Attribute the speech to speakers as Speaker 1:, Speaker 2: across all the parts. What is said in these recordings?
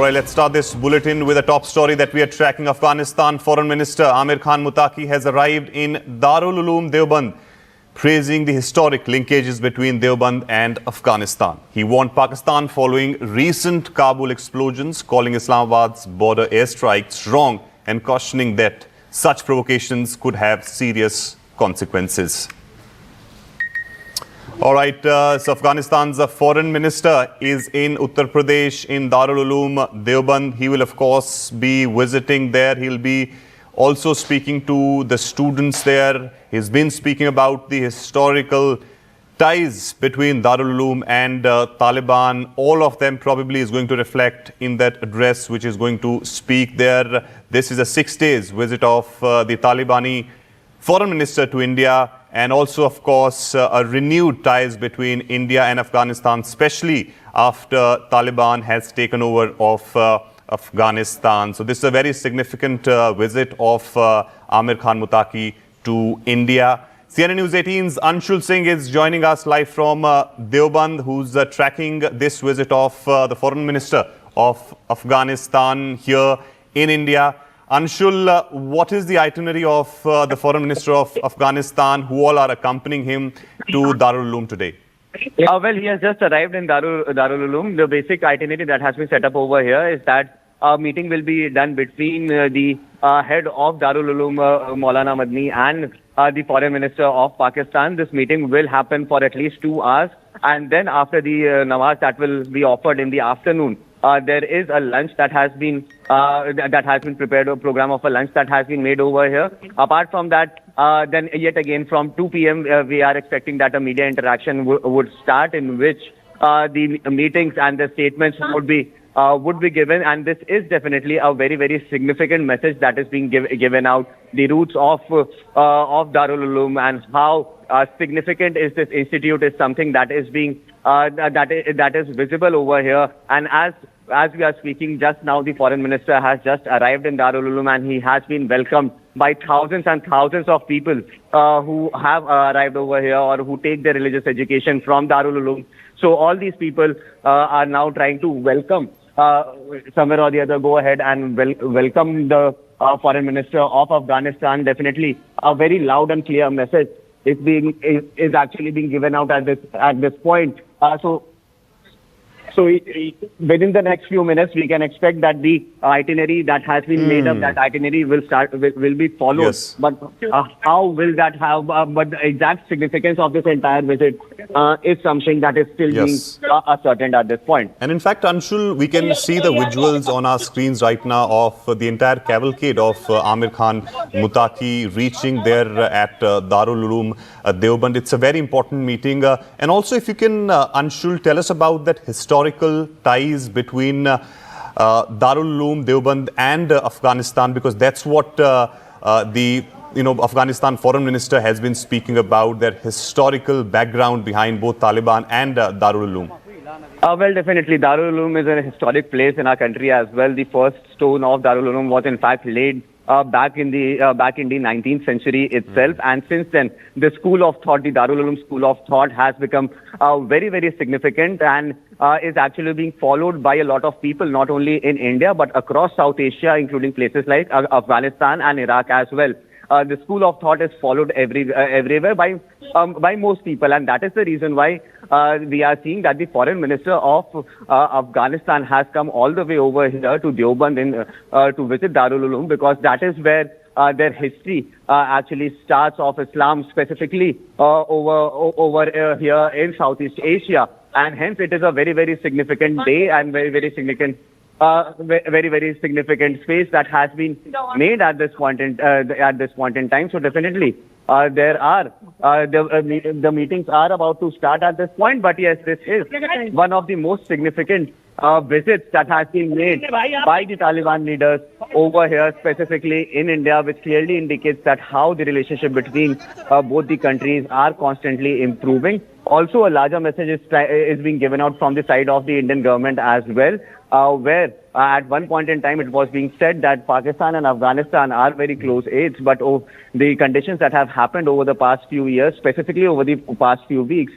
Speaker 1: right, let's start this bulletin with a top story that we are tracking. Afghanistan Foreign Minister Amir Khan Muttaqi has arrived in Darul Uloom Deoband, praising the historic linkages between Deoband and Afghanistan. He warned Pakistan following recent Kabul explosions, calling Islamabad's border airstrikes wrong and cautioning that such provocations could have serious consequences. All right, so Afghanistan's foreign minister is in Uttar Pradesh in Darul Uloom Deoband. He will, of course, be visiting there. He'll be also speaking to the students there. He's been speaking about the historical ties between Darul Uloom and Taliban. All of them probably is going to reflect in that address, which is going to speak there. This is a 6 days visit of the Talibani foreign minister to India, and also, of course, a renewed ties between India and Afghanistan, especially after Taliban has taken over of Afghanistan. So this is a very significant visit of Amir Khan Muttaqi to India. CNN News 18's Anshul Singh is joining us live from Deoband, who's tracking this visit of the foreign minister of Afghanistan here in India. Anshul, what is the itinerary of the foreign minister of Afghanistan? Who all are accompanying him to Darul Uloom today?
Speaker 2: Well, he has just arrived in Darul Uloom. The basic itinerary that has been set up over here is that a meeting will be done between the head of Darul Uloom, Maulana Madni, and the foreign minister of Pakistan. This meeting will happen for at least 2 hours, and then after the namaz that will be offered in the afternoon, there is a lunch that has been prepared, a program of a lunch that has been made over here. Apart from that, then yet again from 2 p.m. We are expecting that a media interaction would start, in which the meetings and the statements would be given, and this is definitely a very, very significant message that is being given out. The roots of Darul Uloom and how significant is this institute is something that is being that is visible over here. And as we are speaking just now, the foreign minister has just arrived in Darul Uloom, and he has been welcomed by thousands and thousands of people who have arrived over here or who take their religious education from Darul Uloom. So all these people are now trying to welcome somewhere or the other, go ahead and welcome the foreign minister of Afghanistan. Definitely a very loud and clear message is actually being given out at this point. So within the next few minutes, we can expect that the itinerary that has been made up, that itinerary will be followed.
Speaker 1: Yes.
Speaker 2: But how will that have? But the exact significance of this entire visit is something that is still being ascertained at this point.
Speaker 1: And in fact, Anshul, we can see the visuals on our screens right now of the entire cavalcade of Amir Khan Muttaqi reaching there at Darul Uloom Deoband. It's a very important meeting. And also, if you can, Anshul, tell us about that historical ties between Darul Uloom Deoband and Afghanistan, because that's what the Afghanistan foreign minister has been speaking about, their historical background behind both Taliban and Darul Uloom.
Speaker 2: Well, definitely, Darul Uloom is a historic place in our country as well. The first stone of Darul Uloom was in fact laid back in the 19th century itself, and since then the school of thought, the Darul Uloom school of thought, has become very, very significant and is actually being followed by a lot of people, not only in India but across South Asia, including places like Afghanistan and Iraq as well. The school of thought is followed everywhere by most people, and that is the reason why we are seeing that the foreign minister of Afghanistan has come all the way over here to Deoband to visit Darul Uloom, because that is where their history actually starts of Islam, specifically over here in Southeast Asia, and hence it is a very, very significant day and very, very significant. Very, very significant space that has been made at this point in time. So definitely, there are the meetings are about to start at this point. But yes, this is one of the most significant visits that has been made by the Taliban leaders over here, specifically in India, which clearly indicates that how the relationship between both the countries are constantly improving. Also, a larger message is being given out from the side of the Indian government as well, where at one point in time it was being said that Pakistan and Afghanistan are very close aides, but the conditions that have happened over the past few years, specifically over the past few weeks,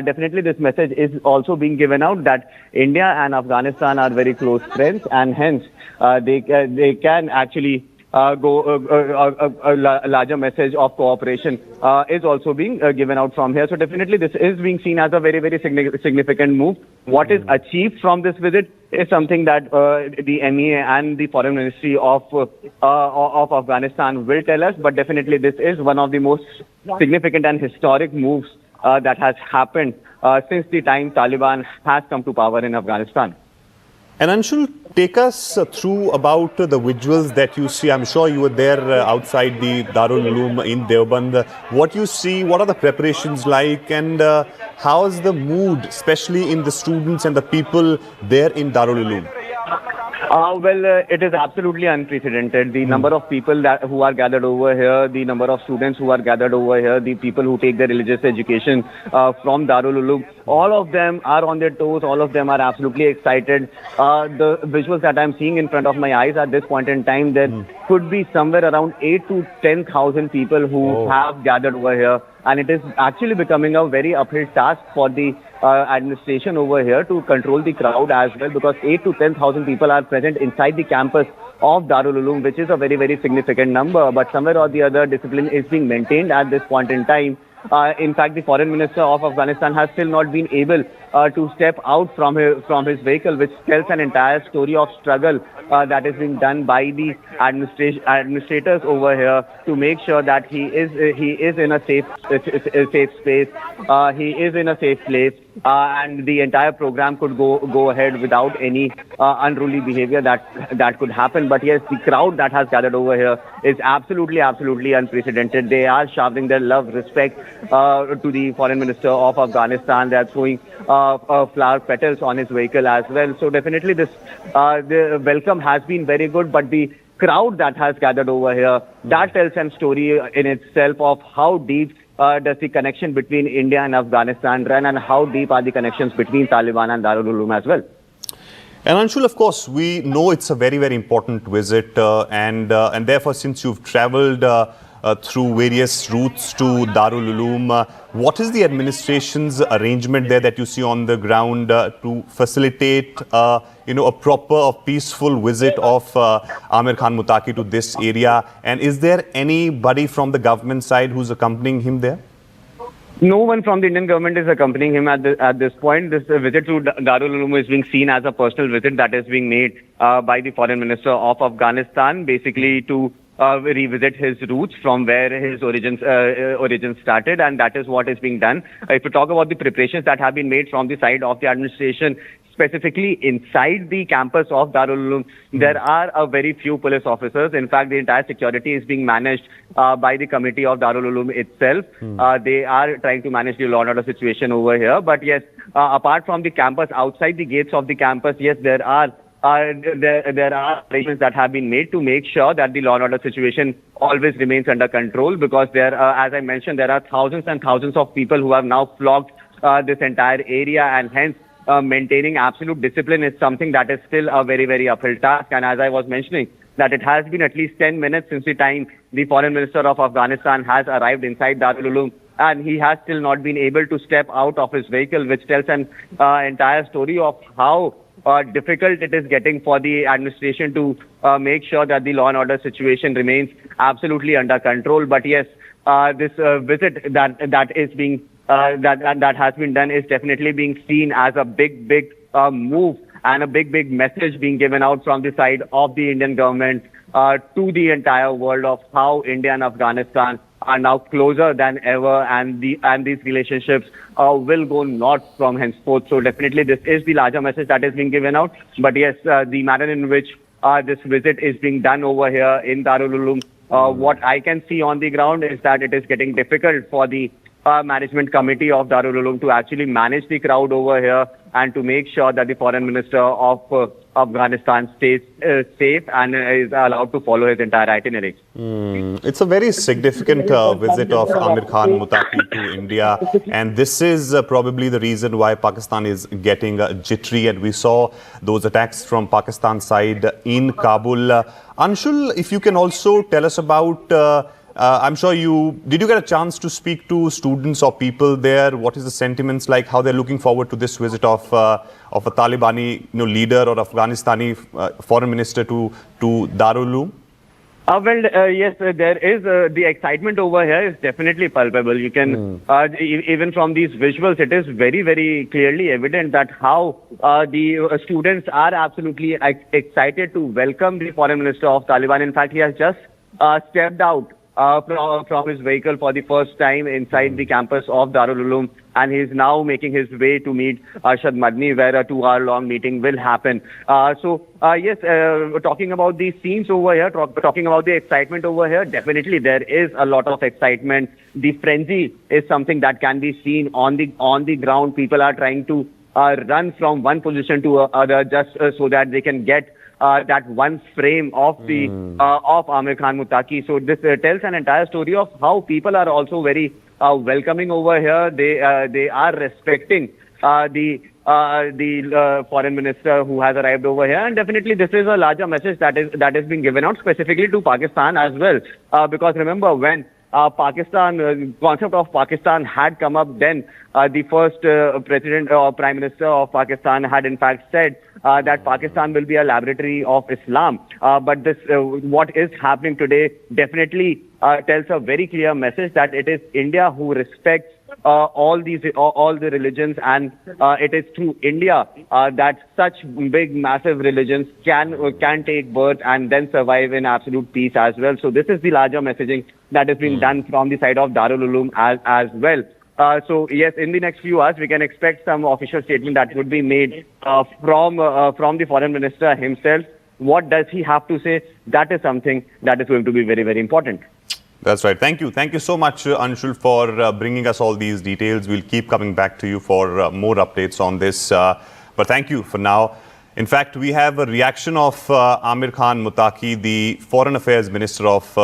Speaker 2: definitely this message is also being given out that India and Afghanistan are very close friends, and hence they can actually a larger message of cooperation is also being given out from here. So definitely this is being seen as a very, very significant move. What is achieved from this visit is something that the MEA and the Foreign Ministry of Afghanistan will tell us. But definitely this is one of the most significant and historic moves that has happened since the time Taliban has come to power in Afghanistan.
Speaker 1: And Anshul, take us through about the visuals that you see. I'm sure you were there outside the Darul Uloom in Deoband. What you see, what are the preparations like, and how is the mood, especially in the students and the people there in Darul Uloom?
Speaker 2: It is absolutely unprecedented. The number of people who are gathered over here, the number of students who are gathered over here, the people who take their religious education from Darul Uloom, all of them are on their toes. All of them are absolutely excited. The visuals that I'm seeing in front of my eyes at this point in time, there could be somewhere around 8 to 10,000 people who have gathered over here. And it is actually becoming a very uphill task for the administration over here to control the crowd as well, because 8 to 10,000 people are present inside the campus of Darul Uloom, which is a very, very significant number. But somewhere or the other, discipline is being maintained at this point in time. In fact, the Foreign Minister of Afghanistan has still not been able to step out from his vehicle, which tells an entire story of struggle that is being done by the administrators over here to make sure that he is in a safe space, he is in a safe place, and the entire program could go ahead without any unruly behavior that could happen. But yes, the crowd that has gathered over here is absolutely unprecedented. They are showering their love, respect to the Foreign Minister of Afghanistan. They are throwing flower petals on his vehicle as well. So definitely the welcome has been very good, but the crowd that has gathered over here, that tells a story in itself of how deep does the connection between India and Afghanistan run, and how deep are the connections between Taliban and Darul Uloom as well.
Speaker 1: And Anshul, of course, we know it's a very, very important visit, and therefore, since you've travelled through various routes to Darul Uloom, what is the administration's arrangement there that you see on the ground to facilitate, a proper, peaceful visit of Amir Khan Muttaqi to this area? And is there anybody from the government side who's accompanying him there?
Speaker 2: No one from the Indian government is accompanying him at this point. This visit to Darul Uloom is being seen as a personal visit that is being made by the Foreign Minister of Afghanistan, basically to revisit his roots from where his origins started, and that is what is being done. If we talk about the preparations that have been made from the side of the administration, specifically inside the campus of Darul Uloom, there are a very few police officers. In fact, the entire security is being managed by the committee of Darul Uloom itself. They are trying to manage the law and order situation over here. But yes, apart from the campus, outside the gates of the campus, yes, there are arrangements that have been made to make sure that the law and order situation always remains under control, because there, as I mentioned, there are thousands and thousands of people who have now flocked this entire area, and hence maintaining absolute discipline is something that is still a very, very uphill task. And as I was mentioning, that it has been at least 10 minutes since the time the Foreign Minister of Afghanistan has arrived inside Darul Uloom, and he has still not been able to step out of his vehicle, which tells an entire story of how difficult it is getting for the administration to make sure that the law and order situation remains absolutely under control. But yes, this visit that is being that has been done is definitely being seen as a big move and a big message being given out from the side of the Indian government to the entire world of how India and Afghanistan are now closer than ever, and these relationships will go north from henceforth. So definitely this is the larger message that is being given out. But yes, the manner in which this visit is being done over here in Darul Uloom, what I can see on the ground is that it is getting difficult for the management committee of Darul Uloom to actually manage the crowd over here and to make sure that the foreign minister of Afghanistan stays safe and is allowed to follow his entire itinerary.
Speaker 1: It's a very significant visit of Amir Khan Muttaqi to India, and this is probably the reason why Pakistan is getting jittery, and we saw those attacks from Pakistan side in Kabul. Anshul, if you can also tell us about, I'm sure did you get a chance to speak to students or people there? What is the sentiments like, how they're looking forward to this visit of a Talibani leader or Afghanistani foreign minister to Darul Uloom?
Speaker 2: Yes, there is the excitement over here is definitely palpable. You can, even from these visuals, it is very, very clearly evident that how the students are absolutely excited to welcome the foreign minister of Taliban. In fact, he has just stepped out from his vehicle for the first time inside the campus of Darul Uloom, and he is now making his way to meet Arshad Madni, where a 2-hour-long meeting will happen. Yes, talking about the scenes over here, talking about the excitement over here, definitely there is a lot of excitement. The frenzy is something that can be seen on the ground. People are trying to run from one position to other just so that they can get that one frame of the of Amir Khan Muttaqi. So this tells an entire story of how people are also very welcoming over here. They are respecting the foreign minister who has arrived over here, and definitely this is a larger message that is being given out specifically to Pakistan as well. Because remember, when concept of Pakistan had come up, then the first president or prime minister of Pakistan had in fact said that Pakistan will be a laboratory of Islam. But this, what is happening today definitely tells a very clear message that it is India who respects all the religions, and it is through India that such big, massive religions can take birth and then survive in absolute peace as well. So this is the larger messaging that is being done from the side of Darul Uloom as well. So yes, in the next few hours, we can expect some official statement that would be made from the foreign minister himself. What does he have to say? That is something that is going to be very, very important.
Speaker 1: That's right. Thank you. Thank you so much, Anshul, for bringing us all these details. We'll keep coming back to you for more updates on this. But thank you for now. In fact, we have a reaction of Amir Khan Muttaqi, the Foreign Affairs Minister of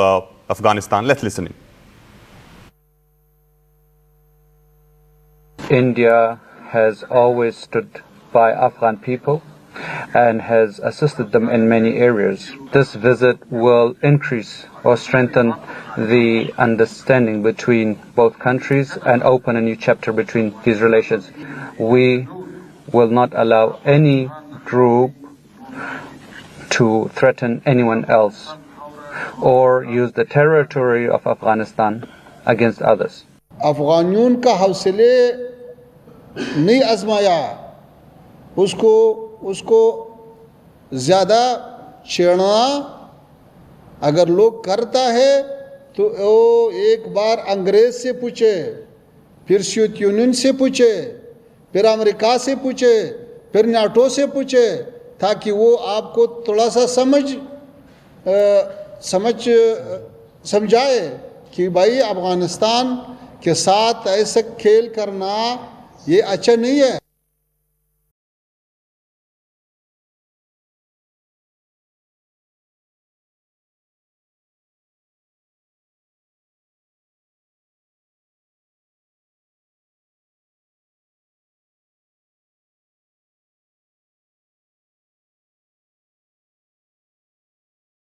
Speaker 1: Afghanistan. Let's listen in.
Speaker 3: India has always stood by Afghan people and has assisted them in many areas. This visit will increase or strengthen the understanding between both countries and open a new chapter between these relations. We will not allow any group to threaten anyone else or use the territory of Afghanistan against others.
Speaker 4: अफगानियों का हौसले नहीं आजमाया, उसको ज़्यादा छेड़ना अगर लोग करता है तो वो एक बार अंग्रेज़ से पूछे, फिर सोवियत यूनियन से पूछे, फिर अमेरिका से पूछे, फिर नाटो से पूछे, ताकि वो आपको थोड़ा सा समझाए कि भाई अफगानिस्तान के साथ ऐसा खेल करना ये अच्छा नहीं है।